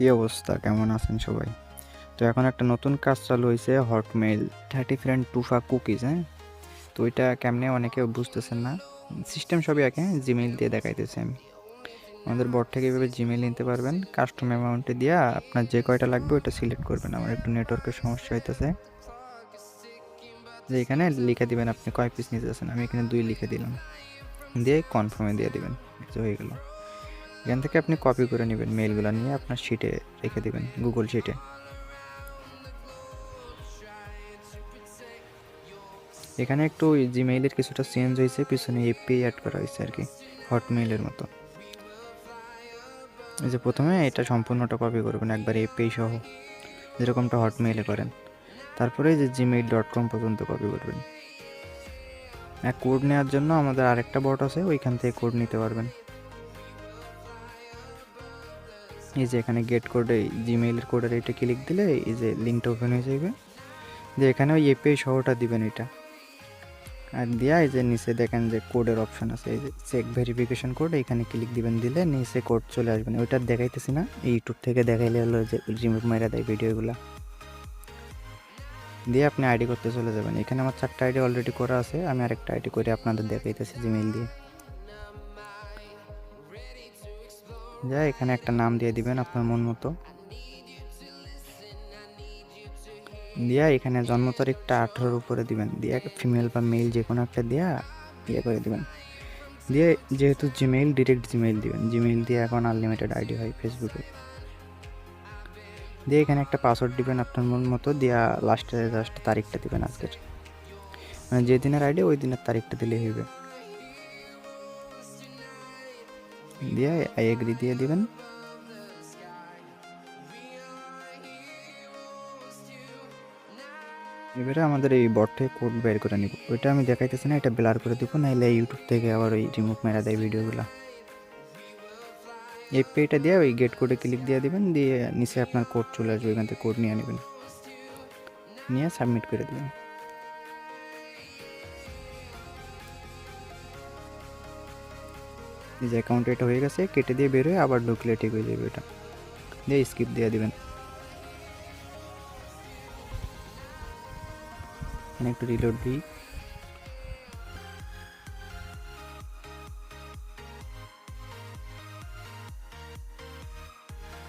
কি অবস্থা, কেমন আছেন সবাই? তো এখন একটা নতুন কাজ চালু হয়েছে, হটমেইল 30 ফ্রেন্ড টুফা কুকিজ। হ্যাঁ, তো ওইটা কেমনে অনেকে বুঝতেছেন না। সিস্টেম সবই একে জিমেইল দিয়ে দেখাইতেছে আমি। আমাদের বট থেকে এভাবে জিমেইল নিতে পারবেন। কাস্টম অ্যামাউন্টে দিয়া আপনার যে কয়টা লাগবে ওইটা সিলেক্ট করবেন। আমার একটু নেটওয়ার্কের সমস্যা হইতেছে, যে এখানে লিখে দিবেন আপনি কয় পিস নিতে চাচ্ছেন। আমি এখানে 2 লিখে দিলাম, দিয়ে কনফার্মে দিয়ে দিবেন। এটা হয়ে গেল। এখান থেকে আপনি কপি করে নেবেন, মেইলগুলো নিয়ে আপনার শিটে রেখে দিবেন, গুগল শিটে। এখানে একটু জিমেইলের কিছুটা চেঞ্জ হয়েছে, পিছনে এপিআই অ্যাড করা হয়েছে আর কি, হটমেইলের মতো। এই যে প্রথমে এটা সম্পূর্ণটা কপি করবেন একবার এপিআই সহ, যেরকমটা হটমেইলে করেন। তারপরে যে gmail.com পর্যন্ত কপি করবেন। কোড নেওয়ার জন্য আমাদের আরেকটা বট আছে, ওইখান থেকে কোড নিতে পারবেন। এই যে এখানে গেট কোডে জিমেইলের কোডের এটা ক্লিক দিলে এই যে লিঙ্কটা ওপেন হয়ে যাবে, যে এখানে ওই এপিআই সহটা দিবেন এটা। আর দিয়া এই যে নিচে দেখেন যে কোডের অপশন আছে, এই যে চেক ভেরিফিকেশন কোড, এখানে ক্লিক দিবেন, দিলে নিচে কোড চলে আসবেন। ওইটা দেখাইতেছি না, ইউটিউব থেকে দেখাইলে হলো যে রিমুভ মাইরা দেয় ভিডিওগুলো। দিয়ে আপনি আইডি করতে চলে যাবেন। এখানে আমার 4টা আইডি অলরেডি করা আছে, আমি আরেকটা আইডি করে আপনাদের দেখাইতেছি জিমেইল দিয়ে। যা এখানে একটা নাম দিয়ে দিবেন আপনার মন মতো, দিয়া এখানে জন্ম তারিখটা 18 উপরে দিবেন, দিয়ে ফিমেল বা মেল যে কোনো একটা দিয়া ইয়ে করে দিবেন। দিয়ে যেহেতু জিমেইল, ডিরেক্ট জিমেইল দিবেন। জিমেইল দিয়ে এখন আনলিমিটেড আইডি হয় ফেসবুকে। দিয়ে এখানে একটা পাসওয়ার্ড দিবেন আপনার মন মতো, দিয়া লাস্টে জাস্ট তারিখটা দিবেন আজকের, মানে যে দিনের আইডি ওই দিনের তারিখটা দিলেই হইবে। দিয়ে আই এগ্রি দিয়ে দিবেন। এবারে আমাদের এই বট থেকে কোড বের করে নিব, ওইটা আমি দেখাইতেছি না, এটা ব্লার করে দিব, নাইলে ইউটিউব থেকে আবার ওই রিমুভ মেরা দেয় ভিডিওগুলো। এপিআইটা দিয়ে ওই গেট কোডে ক্লিক দিয়ে দিবেন, দিয়ে নিচে আপনার কোড চলে আসবে, এখান থেকে কোড নিয়ে নেবেন, নিয়ে সাবমিট করে দেবেন। এই যে অ্যাকাউন্টে এটা হয়ে গেছে, কেটে দিয়ে বের হয়ে আবার ঢুকলে ঠিক হয়ে যাবে। এটা দিয়ে স্কিপ দিয়ে দিবেন। এখানে একটু রিলোড দিই।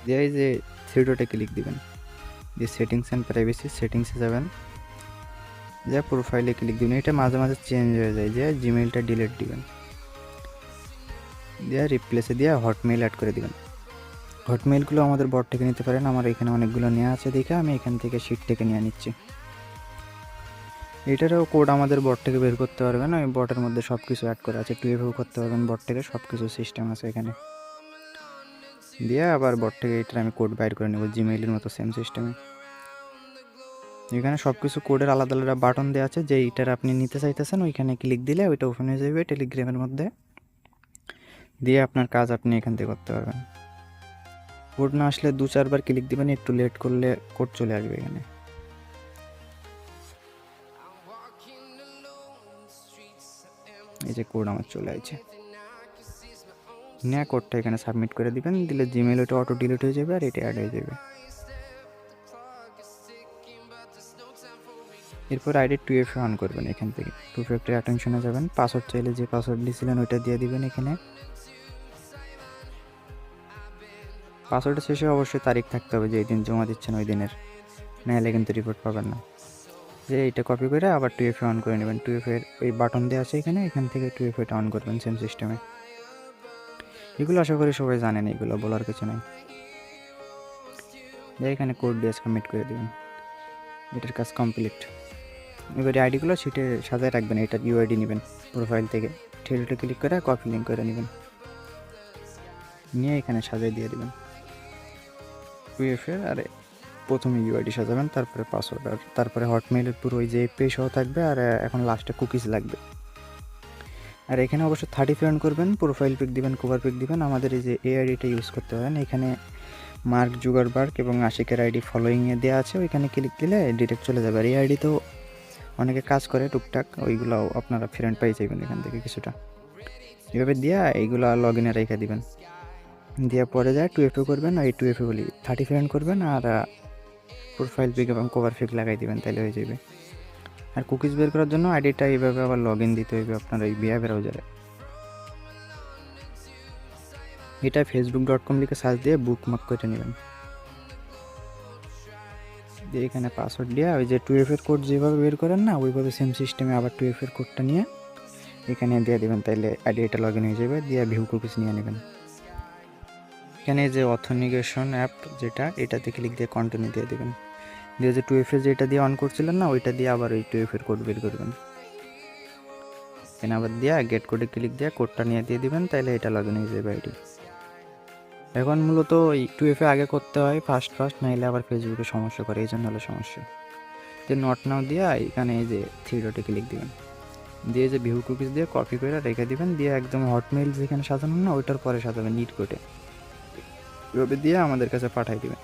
দিয়ে এই যে থ্রি ডটে ক্লিক দিবেন, দিয়ে সেটিংস অ্যান্ড প্রাইভেসি সেটিংসে যাবেন, যে প্রোফাইলে ক্লিক দিবেন। এটা মাঝে মাঝে চেঞ্জ হয়ে যায়, যে জিমেইলটা ডিলিট দিবেন, দিয়ে রিপ্লেসে দিয়ে হটমেইল অ্যাড করে দিবেন। হটমেইলগুলো আমাদের বট থেকে নিতে পারেন, আমার এখানে অনেকগুলো নেওয়া আছে দেখে আমি এখান থেকে শিট থেকে নিয়ে নিচ্ছি। এটারও কোড আমাদের বট থেকে বের করতে পারবেন, ওই বটের মধ্যে সব কিছু অ্যাড করা আছে, 2FAও করতে পারবেন বট থেকে, সব কিছু সিস্টেম আছে এখানে। দিয়ে আবার বট থেকে এটার আমি কোড বাইর করে নেব জিমেইলের মতো সেম সিস্টেমে। এখানে সব কিছু কোডের আলাদা আলাদা বাটন দেওয়া আছে, যে এইটার আপনি নিতে চাইতেছেন ওইখানে ক্লিক দিলে ওইটা ওপেন হয়ে যাবে টেলিগ্রামের মধ্যে, দিয়ে আপনার কাজ আপনি এখান থেকে করতে পারবেন। কোড না আসলে 2-4 বার ক্লিক দিবেন, একটু লেট করলে কোড চলে আসবে এখানে। এই যে কোড আমার চলে আসছে, নিয়ে কোডটা এখানে সাবমিট করে দিবেন, দিলে জিমেইল ওটা অটো ডিলিট হয়ে যাবে আর এটা অ্যাড হয়ে যাবে। এরপর আইডি 2FA অন করবেন, এখান থেকে 2 ফ্যাক্টর অ্যাটেনশনে যাবেন, পাসওয়ার্ড চাইলে যে পাসওয়ার্ড দিয়েছিলেন ওইটা দিয়ে দিবেন এখানে। পাসওয়ার্ডের শেষে অবশ্যই তারিখ থাকতে হবে, যে এই দিন জমা দিচ্ছেন ওই দিনের, নাহলে কিন্তু রিপোর্ট পাবেন না। যে এইটা কপি করে আবার 2FA অন করে নেবেন, 2FA এর ওই বাটন দেওয়া আছে এখানে, এখান থেকে 2FAটা অন করবেন সেম সিস্টেমে। এগুলো আশা করি সবাই জানেন, এগুলো বলার কিছু নাই। এখানে কোড দিয়ে সাবমিট করে দেবেন, এটার কাজ কমপ্লিট। এবারে আইডিগুলো সিটে সাজায় রাখবেন, এটার ইউআইডি নেবেন প্রোফাইল থেকে, থ্রিডটে ক্লিক করে কপি লিঙ্ক করে নেবেন, নিয়ে এখানে সাজিয়ে দিয়ে দেবেন 2FA। আর প্রথমে ইউআইডি সাজাবেন, তারপরে পাসওয়ার্ড, আর তারপরে হটমেইলের পুরো ওই যে এপিআই সহ থাকবে, আর এখন লাস্টে কুকিজ লাগবে। আর এখানে অবশ্যই 30 ফ্রেন্ড করবেন, প্রোফাইল পিক দিবেন, কভার পিক দিবেন। আমাদের এই যে এআইডিটা ইউজ করতে পারেন, এখানে মার্ক জুগারবার্গ এবং আশিকের আইডি ফলোয়িংয়ে দেওয়া আছে, ওইখানে ক্লিক দিলে ডিরেক্ট চলে যাবে। আর এই আইডি তো অনেকে কাজ করে টুকটাক, ওইগুলো আপনারা ফ্রেন্ড পাই যাবেন এখান থেকে কিছুটা, এভাবে দিয়া এইগুলো লগ ইনে রেখে দিবেন। দিয়ে পরে যায় 2FA করবেন, আর এই 2FA বলি 30 সেকেন্ড করবেন, আর প্রোফাইল পিক এবং কভার পিক লাগাই দিবেন, তাহলে হয়ে যাবে। আর কুকিজ বের করার জন্য আইডিটা এইভাবে আবার লগ ইন দিতে হইবে আপনার এই বিয়া ব্রাউজারে। এটা facebook.com লিখে সার্চ দিয়ে বুকমার্ক করে নেবেন। দিয়ে এখানে পাসওয়ার্ড দিয়ে ওই যে 2FA কোড যেভাবে বের করেন না, ওইভাবে সেম সিস্টেমে আবার 2FA কোডটা নিয়ে এখানে দিয়ে দেবেন, তাইলে আইডিটা লগ ইন হয়ে যাবে। দিয়ে ভিউ কুকিজ নিয়ে নেবেন। এখানে যে অথেন্টিকেশন অ্যাপ যেটা, এটাতে ক্লিক দিয়ে কন্টিনিউ দিয়ে দেবেন। দিয়ে যে 2FA যেটা দিয়ে অন করছিলেন না, ওইটা দিয়ে আবার ওই 2FA কোড বের করবেন। এখানে আবার দিয়ে গেট কোডে ক্লিক দিয়ে কোডটা নিয়ে দিয়ে দিবেন, তাহলে এটা লগ ইন হয়ে যাবে আইডি। এখন মূলত এই 2FA আগে করতে হয় ফার্স্ট, নাইলে আবার ফেসবুকে সমস্যা করে, এই জন্য হলো সমস্যা। যে নট নাও দিয়ে এখানে এই যে 3 ডটে ক্লিক দিবেন, দিয়ে যে ভিউ কুকিজ দিয়ে কপি করে রেখে দিবেন। দিয়ে একদম হটমেইল যেখানে সাজানো না, ওইটার পরে সাজাবেন নিট কোডে, এভাবে দিয়ে আমাদের কাছে পাঠিয়ে দিবেন।